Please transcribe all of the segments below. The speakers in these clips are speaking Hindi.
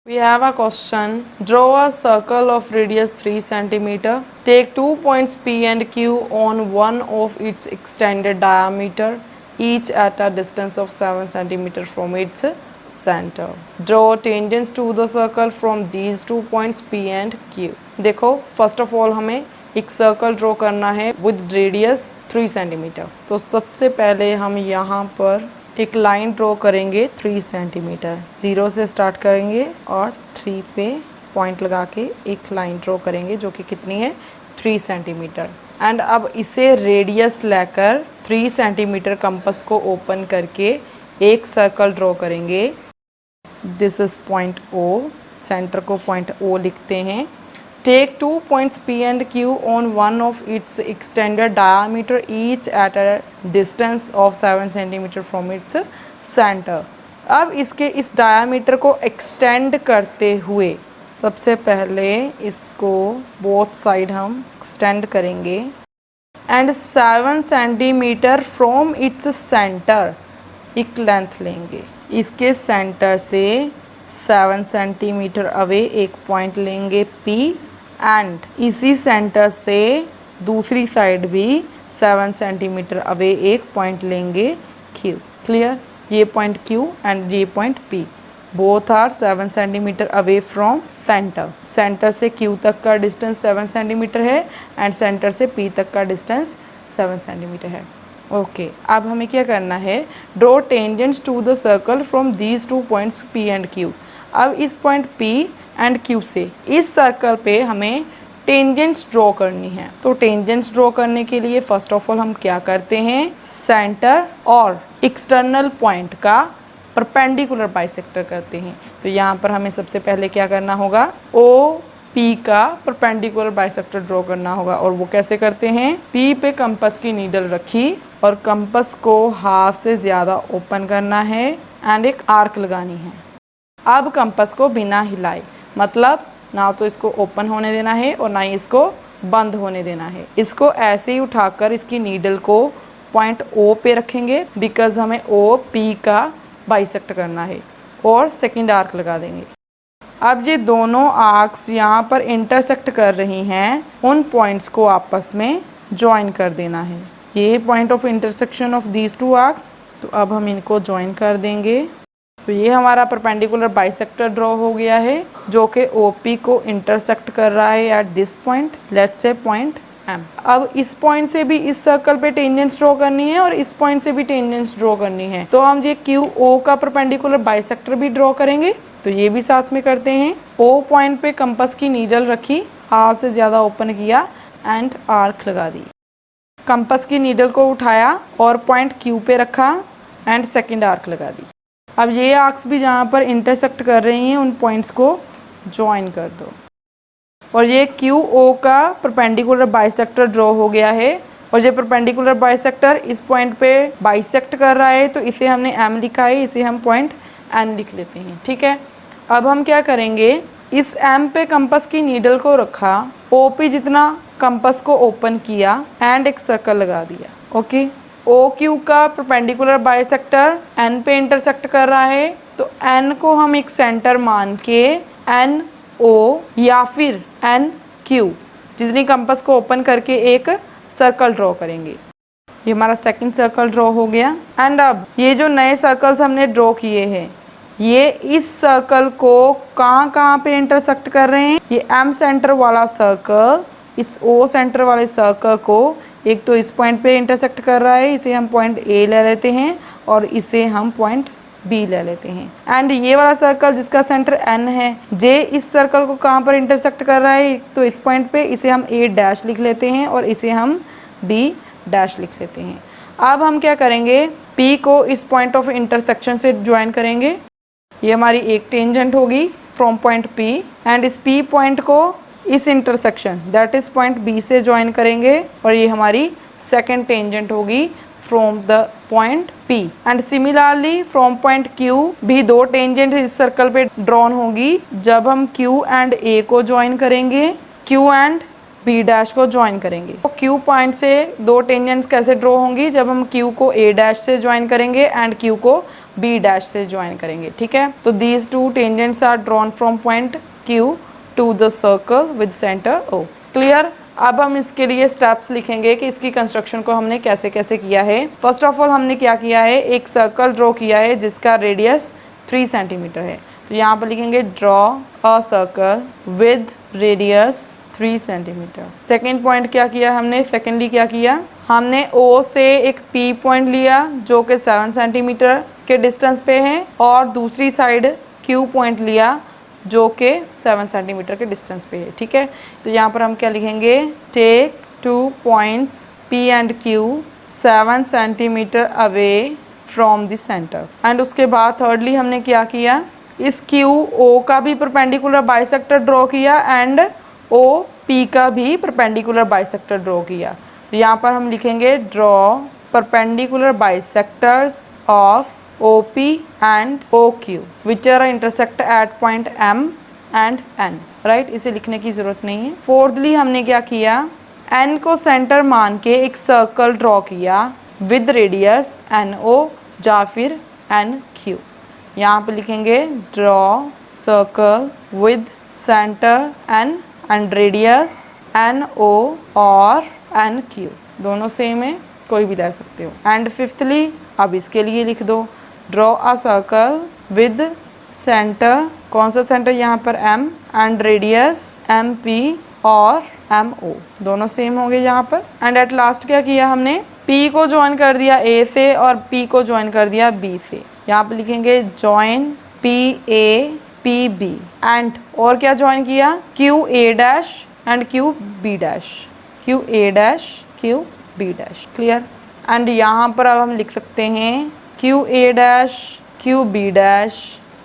We have a question. Draw a circle of radius 3 cm. Take 2 points P and Q on one of its extended diameter, each at a distance of 7 cm from its center. Draw tangents to the circle from these 2 points P and Q. देखो फर्स्ट ऑफ ऑल हमें एक सर्कल ड्रॉ करना है विद रेडियस 3 सेंटीमीटर। तो सबसे पहले हम यहाँ पर एक लाइन ड्रॉ करेंगे 3 सेंटीमीटर, 0 से स्टार्ट करेंगे और 3 पे पॉइंट लगा के एक लाइन ड्रॉ करेंगे जो कि कितनी है 3 सेंटीमीटर। एंड अब इसे रेडियस लेकर 3 सेंटीमीटर कंपास को ओपन करके एक सर्कल ड्रॉ करेंगे। This is point O, centre को पॉइंट ओ लिखते हैं। Take 2 points P and Q on one of its extended diameter, each at a distance of 7 cm from its center. अब इसके इस डायामीटर को एक्सटेंड करते हुए सबसे पहले इसको बोथ साइड हम एक्सटेंड करेंगे and 7 centimetre from its centre एक लेंथ लेंगे। इसके सेंटर से 7 सेंटीमीटर अवे एक पॉइंट लेंगे P एंड इसी सेंटर से दूसरी साइड भी 7 सेंटीमीटर अवे एक पॉइंट लेंगे Q। क्लियर? ये पॉइंट Q एंड ये point P both are 7 centimetre away from centre. Centre से Q तक का डिस्टेंस 7 सेंटीमीटर है एंड सेंटर से P तक का डिस्टेंस 7 सेंटीमीटर है। ओके, अब हमें क्या करना है? Draw tangents to the circle from these 2 points P and Q। अब इस पॉइंट P एंड Q से इस सर्कल पे हमें टेंजेंट्स ड्रॉ करनी है। तो टेंजेंट्स ड्रॉ करने के लिए फर्स्ट ऑफ ऑल हम क्या करते हैं? सेंटर और एक्सटर्नल पॉइंट का परपेंडिकुलर बाइसेक्टर करते हैं। तो यहाँ पर हमें सबसे पहले क्या करना होगा? ओ P का परपेंडिकुलर बाइसेक्टर ड्रॉ करना होगा। और वो कैसे करते हैं? P पे कंपास की नीडल रखी और कंपास को हाफ से ज़्यादा ओपन करना है एंड एक आर्क लगानी है। अब कंपास को बिना हिलाए, मतलब ना तो इसको ओपन होने देना है और ना ही इसको बंद होने देना है। इसको ऐसे ही उठाकर इसकी नीडल को पॉइंट O पे रखेंगे बिकॉज हमें OP का बाइसेक्ट करना है और सेकंड आर्क लगा देंगे। अब ये दोनों आर्क्स यहाँ पर इंटरसेक्ट कर रही हैं, उन पॉइंट्स को आपस में ज्वाइन कर देना है। ये point of intersection of these 2 arcs. तो अब हम इनको ज्वाइन कर देंगे। तो ये हमारा परपेंडिकुलर बाइसेक्टर ड्रॉ हो गया है जो कि OP को इंटरसेक्ट कर रहा है at this point, let's say point M। अब इस पॉइंट से भी इस सर्कल पे टेंजेंट्स ड्रॉ करनी है और इस पॉइंट से भी टेंजेंट्स ड्रॉ करनी है। तो हम ये QO का परपेंडिकुलर बाइसेक्टर भी ड्रॉ करेंगे। तो ये भी साथ में करते हैं। O पॉइंट पे कंपास की नीडल रखी, हाफ से ज़्यादा ओपन किया एंड आर्क लगा दी। कंपास की नीडल को उठाया और पॉइंट Q पे रखा एंड सेकेंड आर्क लगा दी। अब ये आर्क्स भी जहाँ पर इंटरसेक्ट कर रही हैं उन पॉइंट्स को ज्वाइन कर दो और ये QO का परपेंडिकुलर बाइसेक्टर ड्रॉ हो गया है। और ये परपेंडिकुलर बाइसेक्टर इस पॉइंट पे बाइसेक्ट कर रहा है, तो इसे हमने M लिखा है, इसे हम पॉइंट N लिख लेते हैं। ठीक है, अब हम क्या करेंगे? इस M पे कंपास की नीडल को रखा, OP जितना कंपास को ओपन किया एंड एक सर्कल लगा दिया। ओके, OQ का परपेंडिकुलर बाइसेक्टर N पे इंटरसेक्ट कर रहा है, तो N को हम एक सेंटर मान के NO या फिर NQ जितनी कंपास को ओपन करके एक सर्कल ड्रॉ करेंगे। ये हमारा सेकंड सर्कल ड्रॉ हो गया। एंड अब ये जो नए सर्कल्स हमने ड्रॉ किए हैं, ये इस सर्कल को कहाँ पे इंटरसेक्ट कर रहे हैं? ये M सेंटर वाला सर्कल इस O सेंटर वाले सर्कल को एक तो इस पॉइंट पे इंटरसेक्ट कर रहा है, इसे हम पॉइंट A ले लेते हैं और इसे हम पॉइंट B ले लेते हैं। एंड ये वाला सर्कल जिसका सेंटर N है, जे इस सर्कल को कहाँ पर इंटरसेक्ट कर रहा है? तो इस पॉइंट पे इसे हम A डैश लिख लेते हैं और इसे हम B डैश लिख लेते हैं। अब हम क्या करेंगे? P को इस पॉइंट ऑफ इंटरसेक्शन से ज्वाइन करेंगे। ये हमारी एक टेंजेंट होगी फ्रॉम पॉइंट P एंड इस P पॉइंट को इस intersection that is point B से ज्वाइन करेंगे और ये हमारी सेकेंड टेंजेंट होगी from the point P। And similarly from point Q भी 2 टेंजेंट इस सर्कल पे ड्रॉन होगी जब हम Q एंड A को ज्वाइन करेंगे, Q एंड B डैश को ज्वाइन करेंगे। तो Q पॉइंट से 2 टेंजेंट्स कैसे ड्रॉ होंगी? जब हम Q को A डैश से ज्वाइन करेंगे एंड Q को बी डैश से ज्वाइन करेंगे, ठीक है। तो these two tangents are drawn from point Q to the circle with centre O। Clear. अब हम इसके लिए स्टेप्स लिखेंगे कि इसकी कंस्ट्रक्शन को हमने कैसे कैसे किया है। फर्स्ट ऑफ ऑल हमने क्या किया है, एक सर्कल ड्रॉ किया है जिसका रेडियस 3 सेंटीमीटर है। तो यहाँ पर लिखेंगे draw a circle with radius 3 centimetre. Second point क्या किया हमने, सेकेंडली क्या किया, हमने O से एक P पॉइंट लिया जो कि 7 सेंटीमीटर के डिस्टेंस पे है, और दूसरी साइड Q पॉइंट लिया जो कि 7 सेंटीमीटर के डिस्टेंस पे है, ठीक है। तो यहाँ पर हम क्या लिखेंगे, take 2 points P and Q 7 centimetre away from the centre. And उसके बाद थर्डली हमने क्या किया, इस QO का भी परपेंडिकुलर बाइसेक्टर ड्रॉ किया एंड OP का भी परपेंडिकुलर बाइसेक्टर ड्रॉ किया। तो यहाँ पर हम लिखेंगे draw perpendicular bisectors of OP and OQ which are intersect at point M and N, right. इसे लिखने की ज़रूरत नहीं है। फोर्थली हमने क्या किया, N को सेंटर मान के एक सर्कल ड्रॉ किया विद रेडियस NO या फिर NQ। यहाँ पे लिखेंगे draw circle with centre N and radius NO और NQ, दोनों सेम है, कोई भी ले सकते हो। एंड फिफ्थली अब इसके लिए लिख दो, draw a circle with centre, कौन सा सेंटर यहाँ पर M, एंड रेडियस MP और MO, दोनों सेम होंगे यहाँ पर। एंड एट लास्ट क्या किया हमने, P को ज्वाइन कर दिया A से और P को ज्वाइन कर दिया B से। यहाँ पर लिखेंगे ज्वाइन PA PB एंड और क्या ज्वाइन किया, QA dash and QB dash, QA dash QB dash. Clear. And यहाँ पर अब हम लिख सकते हैं QA dash QB dash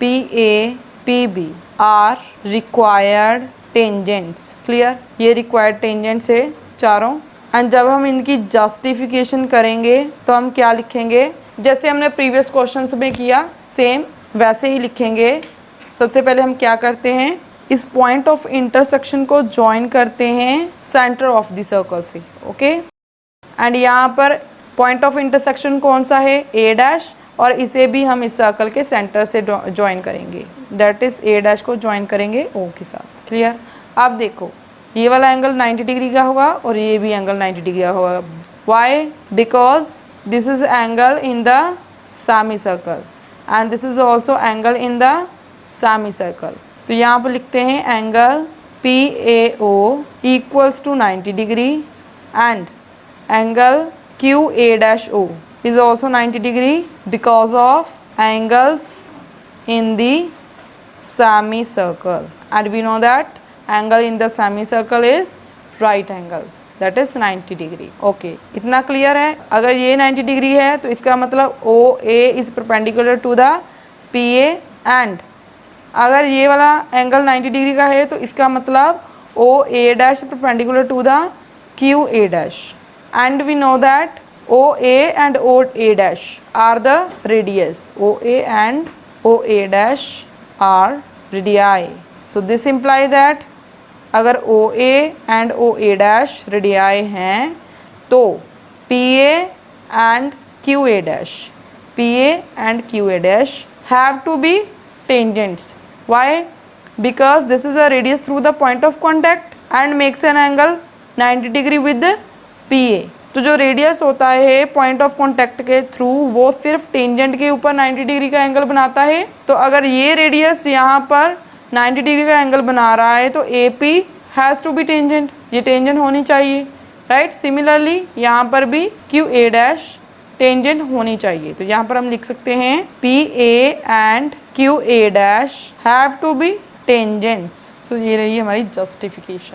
PA PB are required tangents. Clear, ये रिक्वायर्ड टेंजेंट्स है चारों। एंड जब हम इनकी जस्टिफिकेशन करेंगे तो हम क्या लिखेंगे, जैसे हमने प्रीवियस क्वेश्चंस में किया सेम वैसे ही लिखेंगे। सबसे पहले हम क्या करते हैं, इस पॉइंट ऑफ इंटरसेक्शन को ज्वाइन करते हैं सेंटर ऑफ द सर्कल से, ओके। एंड यहाँ पर पॉइंट ऑफ इंटरसेक्शन कौन सा है, ए डैश, और इसे भी हम इस सर्कल के सेंटर से ज्वाइन करेंगे, दैट इज ए डैश को ज्वाइन करेंगे ओ के साथ। क्लियर। अब देखो ये वाला एंगल 90 डिग्री का होगा और ये भी एंगल 90 डिग्री का होगा। Why, because this is angle in the semi circle and this is also angle in the semi circle. तो यहाँ पर लिखते हैं angle PAO equals to 90 degree and angle QA-O is also 90 degree because of angles in the semicircle, and we know that angle in the semicircle is right angle, that is 90 degree. Okay, इतना क्लियर है। अगर ये 90 डिग्री है तो इसका मतलब OA is perpendicular to the PA, and अगर ये वाला एंगल 90 डिग्री का है तो इसका मतलब OA dash perpendicular to the QA dash, and we know that OA and OA dash are the radius. OA and OA dash are radii. So this implies that अगर OA and OA dash radii हैं तो PA and QA and QA dash have to be tangents. Why? Because this is a radius through the point of contact and makes an angle 90 degree with the PA. तो जो रेडियस होता है पॉइंट ऑफ कॉन्टैक्ट के थ्रू वो सिर्फ टेंजेंट के ऊपर 90 डिग्री का एंगल बनाता है। तो अगर ये रेडियस यहाँ पर 90 डिग्री का एंगल बना रहा है तो AP has to be tangent, ये टेंजेंट होनी चाहिए, राइट। सिमिलरली यहाँ पर भी QA डैश टेंजेंट होनी चाहिए। तो यहाँ पर हम लिख सकते हैं PA and QA dash have to be tangents. So ये रही हमारी जस्टिफिकेशन।